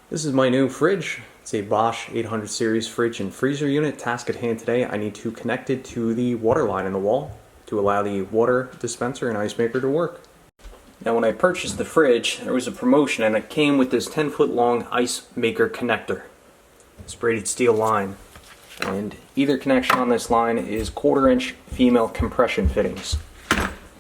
This is my new fridge. It's a Bosch 800 series fridge and freezer unit. Task at hand today, I need to connect it to the water line in the wall to allow the water dispenser and ice maker to work. Now when I purchased the fridge, there was a promotion and it came with this 10-foot long ice maker connector. It's braided steel line. And either connection on this line is 1/4-inch female compression fittings.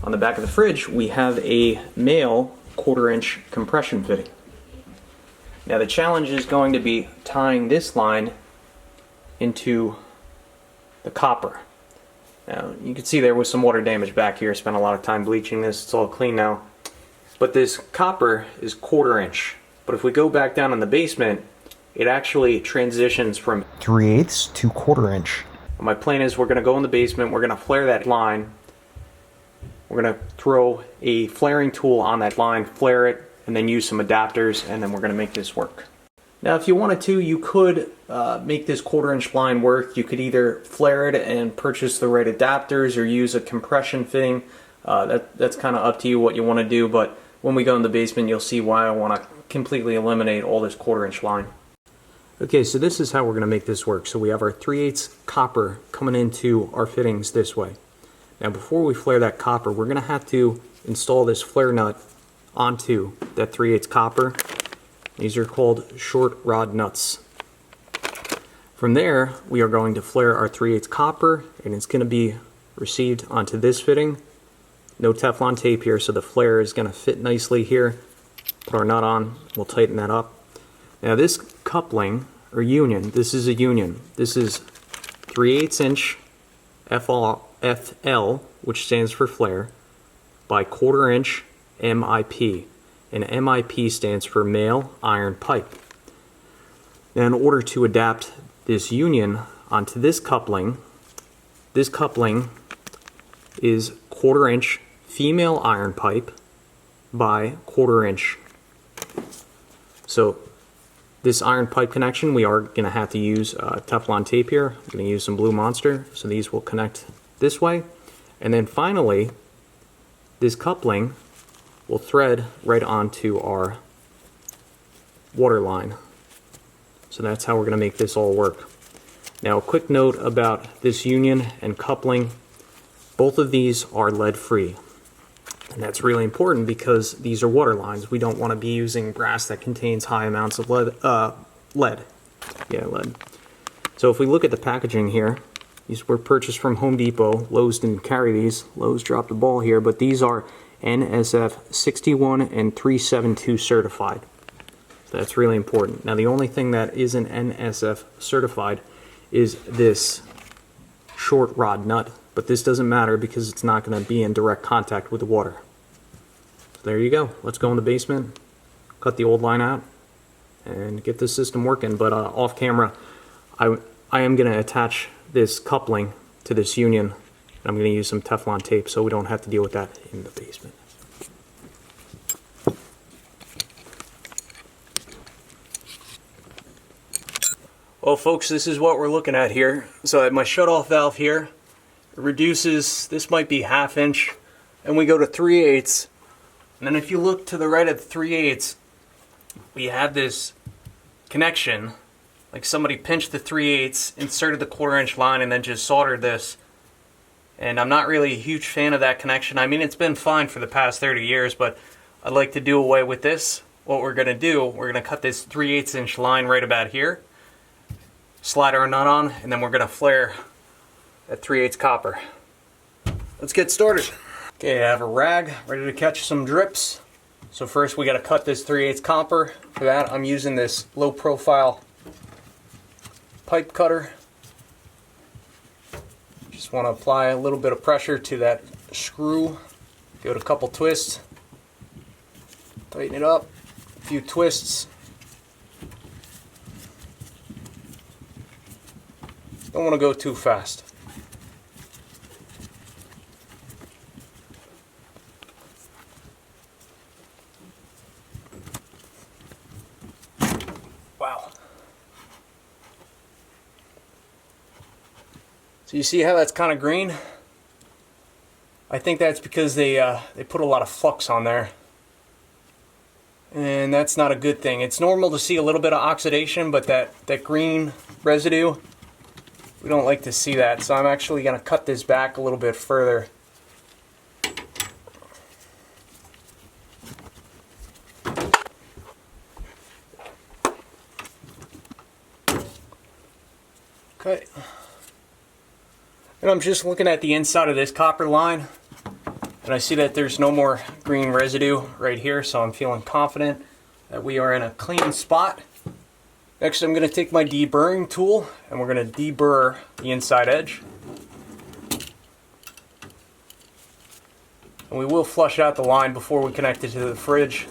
On the back of the fridge, we have a male 1/4-inch compression fitting. Now the challenge is going to be tying this line into the copper. Now you can see there was some water damage back here. Spent a lot of time bleaching this. It's all clean now. But this copper is 1/4-inch. But if we go back down in the basement, it actually transitions from 3/8 to 1/4-inch. My plan is we're going to go in the basement, we're going to flare that line. We're going to throw a flaring tool on that line, flare it, and then use some adapters, and then we're going to make this work. Now if you wanted to, you could make this 1/4-inch line work. You could either flare it and purchase the right adapters or use a compression fitting. That's kind of up to you what you want to do, but when we go in the basement you'll see why I want to completely eliminate all this 1/4-inch line. Okay, so this is how we're going to make this work. So we have our 3/8 copper coming into our fittings this way. Now before we flare that copper, we're going to have to install this flare nut onto that 3/8 copper. These are called short rod nuts. From there, we are going to flare our 3/8 copper, and it's going to be received onto this fitting. No Teflon tape here, so the flare is going to fit nicely here. Put our nut on, we'll tighten that up. Now this coupling, or union, this is a union. This is 3/8-inch FL, which stands for flare, by 1/4-inch MIP, and MIP stands for male iron pipe. Now in order to adapt this union onto this coupling is 1/4-inch female iron pipe by 1/4-inch. So this iron pipe connection, we are going to have to use Teflon tape here. I'm going to use some Blue Monster, so these will connect this way. And then finally, this coupling will thread right onto our water line. So that's how we're going to make this all work. Now a quick note about this union and coupling. Both of these are lead free. And that's really important because these are water lines. We don't want to be using brass that contains high amounts of lead. Lead. So if we look at the packaging here, these were purchased from Home Depot. Lowe's didn't carry these. Lowe's dropped the ball here, but these are NSF 61 and 372 certified. So that's really important. Now the only thing that isn't NSF certified is this short rod nut, but this doesn't matter because it's not going to be in direct contact with the water. So there you go. Let's go in the basement, cut the old line out, and get this system working. But off camera, I am going to attach this coupling to this union. I'm going to use some Teflon tape so we don't have to deal with that in the basement. Well folks, this is what we're looking at here. So I have my shutoff valve here. It reduces, this might be 1/2 inch, and we go to 3/8. And then if you look to the right of the 3/8, we have this connection. Like somebody pinched the 3/8, inserted the 1/4-inch line, and then just soldered this. And I'm not really a huge fan of that connection. I mean, it's been fine for the past 30 years, but I'd like to do away with this. What we're going to do, we're going to cut this 3/8-inch line right about here, slide our nut on, and then we're going to flare that 3/8 copper. Let's get started. Okay, I have a rag ready to catch some drips. So first we got to cut this 3/8 copper. For that, I'm using this low profile pipe cutter. Just want to apply a little bit of pressure to that screw. Give it a couple twists. Tighten it up. A few twists. Don't want to go too fast. Wow. So you see how that's kind of green? I think that's because they put a lot of flux on there. And that's not a good thing. It's normal to see a little bit of oxidation, but that green residue, we don't like to see that. So I'm actually going to cut this back a little bit further. Okay. And I'm just looking at the inside of this copper line, and I see that there's no more green residue right here, so I'm feeling confident that we are in a clean spot. Next, I'm going to take my deburring tool, and we're going to deburr the inside edge. And we will flush out the line before we connect it to the fridge.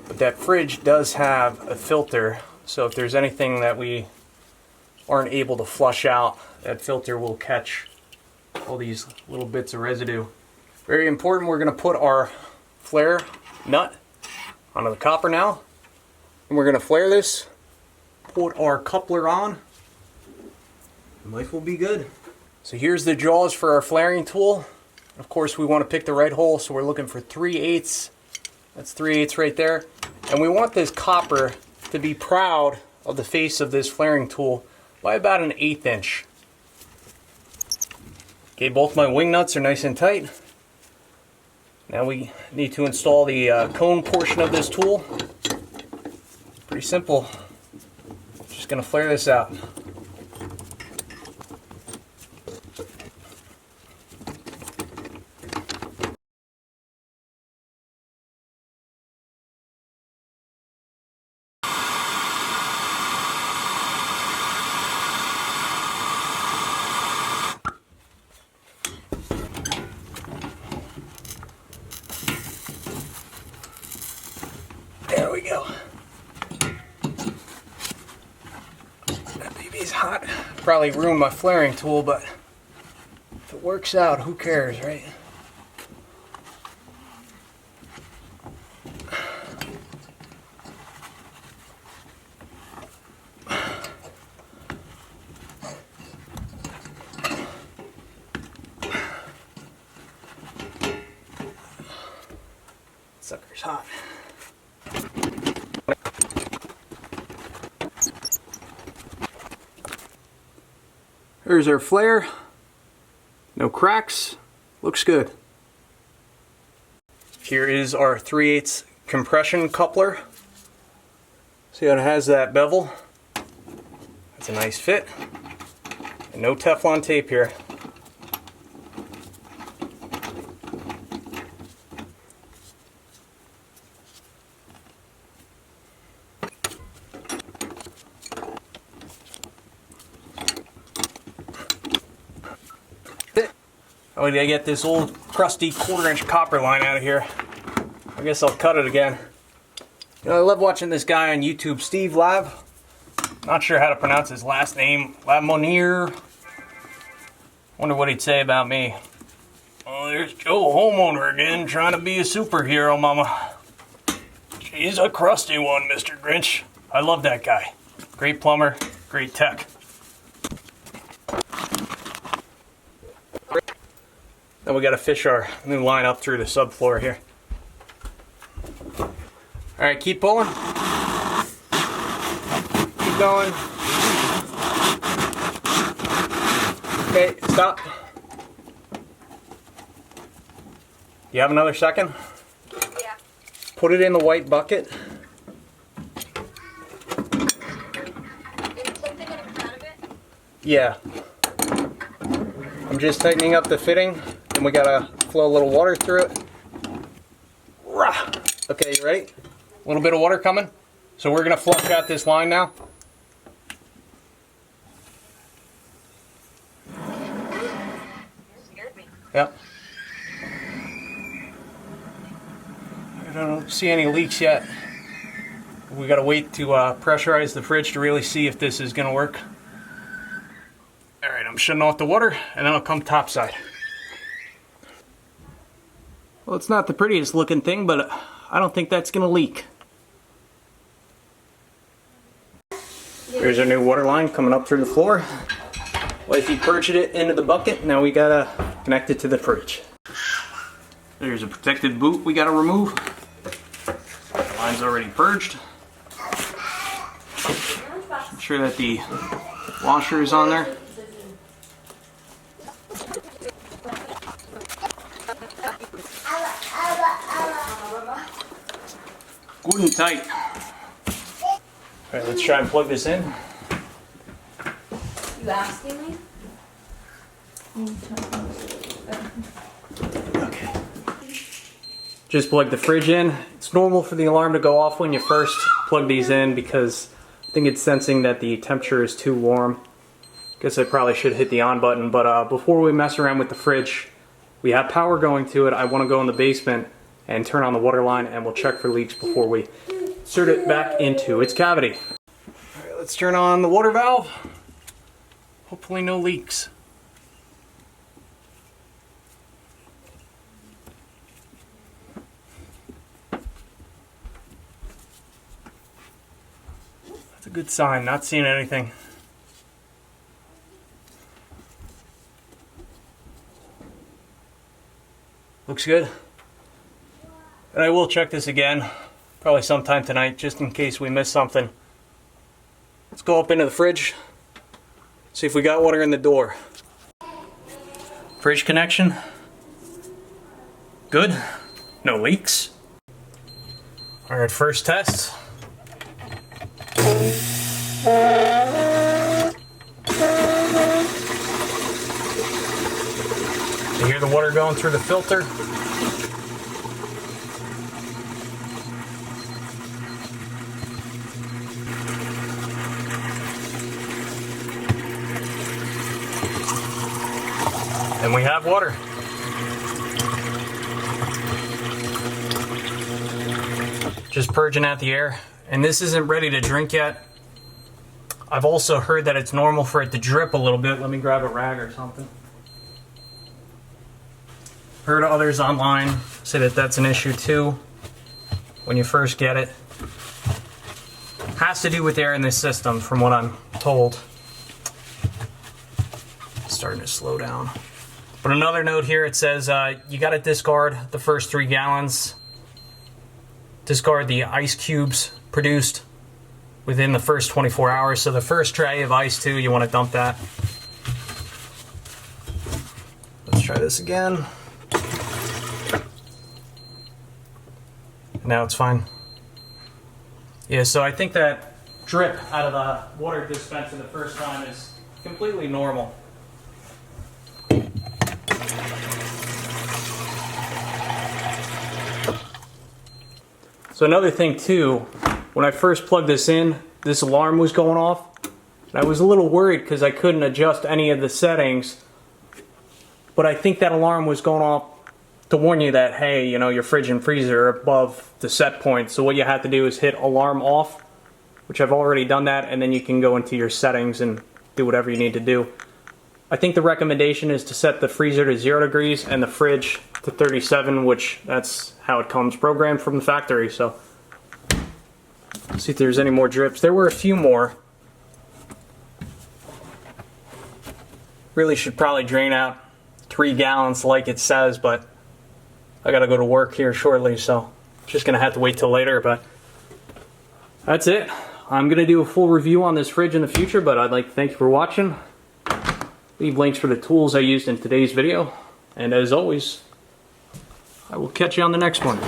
But that fridge does have a filter, so if there's anything that we aren't able to flush out, that filter will catch all these little bits of residue. Very important, we're going to put our flare nut onto the copper now. And we're going to flare this, put our coupler on, and life will be good. So here's the jaws for our flaring tool. Of course, we want to pick the right hole, so we're looking for 3/8. That's 3/8 right there. And we want this copper to be proud of the face of this flaring tool by about 1/8 inch. Okay, both my wing nuts are nice and tight. Now we need to install the cone portion of this tool. Pretty simple. Just gonna flare this out. There we go. That baby's hot. Probably ruined my flaring tool, but if it works out, who cares, right? Sucker's hot. There's our flare. No cracks. Looks good. Here is our 3/8 compression coupler. See how it has that bevel? That's a nice fit. And no Teflon tape here. Oh, did I get this old crusty 1/4 inch copper line out of here? I guess I'll cut it again. You know, I love watching this guy on YouTube, Steve Lab. Not sure how to pronounce his last name. Lamonier. Wonder what he'd say about me. Oh, there's Joe Homeowner again, trying to be a superhero, mama. He's a crusty one, Mr. Grinch. I love that guy. Great plumber, great tech. Then we got to fish our new line up through the subfloor here. All right, keep pulling. Keep going. Okay, stop. You have another second? Yeah. Put it in the white bucket. Is something gonna come out of it? Yeah. I'm just tightening up the fitting, and we gotta flow a little water through it. Rah! Okay, you ready? A little bit of water coming. So we're gonna flush out this line now. You scared me. Yep. I don't see any leaks yet. We gotta wait to pressurize the fridge to really see if this is gonna work. Alright, I'm shutting off the water, and then I'll come topside. Well, it's not the prettiest looking thing, but I don't think that's gonna leak. Here's our new water line coming up through the floor. Wifey perched it into the bucket. Now we gotta connect it to the fridge. There's a protective boot we gotta remove. line's already purged. Make sure that the washer is on there. Good and tight. Alright, let's try and plug this in. You asking me? Okay. Just plug the fridge in. It's normal for the alarm to go off when you first plug these in because I think it's sensing that the temperature is too warm. Guess I probably should hit the on button, but before we mess around with the fridge, we have power going to it. I want to go in the basement and turn on the water line, and we'll check for leaks before we insert it back into its cavity. All right, let's turn on the water valve. Hopefully no leaks. That's a good sign, not seeing anything. Looks good. And I will check this again, probably sometime tonight, just in case we miss something. Let's go up into the fridge, see if we got water in the door. Fridge connection. Good. No leaks. Alright, first test. You hear the water going through the filter. And we have water. Just purging out the air. And this isn't ready to drink yet. I've also heard that it's normal for it to drip a little bit. Let me grab a rag or something. Heard others online say that that's an issue too when you first get it. Has to do with air in this system from what I'm told. It's starting to slow down. But another note here, it says you got to discard the first 3 gallons. Discard the ice cubes produced within the first 24 hours. So the first tray of ice too, you want to dump that. Let's try this again. Now it's fine. Yeah, so I think that drip out of the water dispenser the first time is completely normal. So another thing too, when I first plugged this in, this alarm was going off. And I was a little worried because I couldn't adjust any of the settings. But I think that alarm was going off to warn you that, hey, you know, your fridge and freezer are above the set point. So what you have to do is hit alarm off, which I've already done that, and then you can go into your settings and do whatever you need to do. I think the recommendation is to set the freezer to 0 degrees and the fridge to 37, which that's how it comes programmed from the factory. So let's see if there's any more drips. There were a few more. Really should probably drain out 3 gallons like it says, but I gotta go to work here shortly, so just gonna have to wait till later. But that's it. I'm gonna do a full review on this fridge in the future, but I'd like to thank you for watching. Leave links for the tools I used in today's video, and as always, I will catch you on the next one.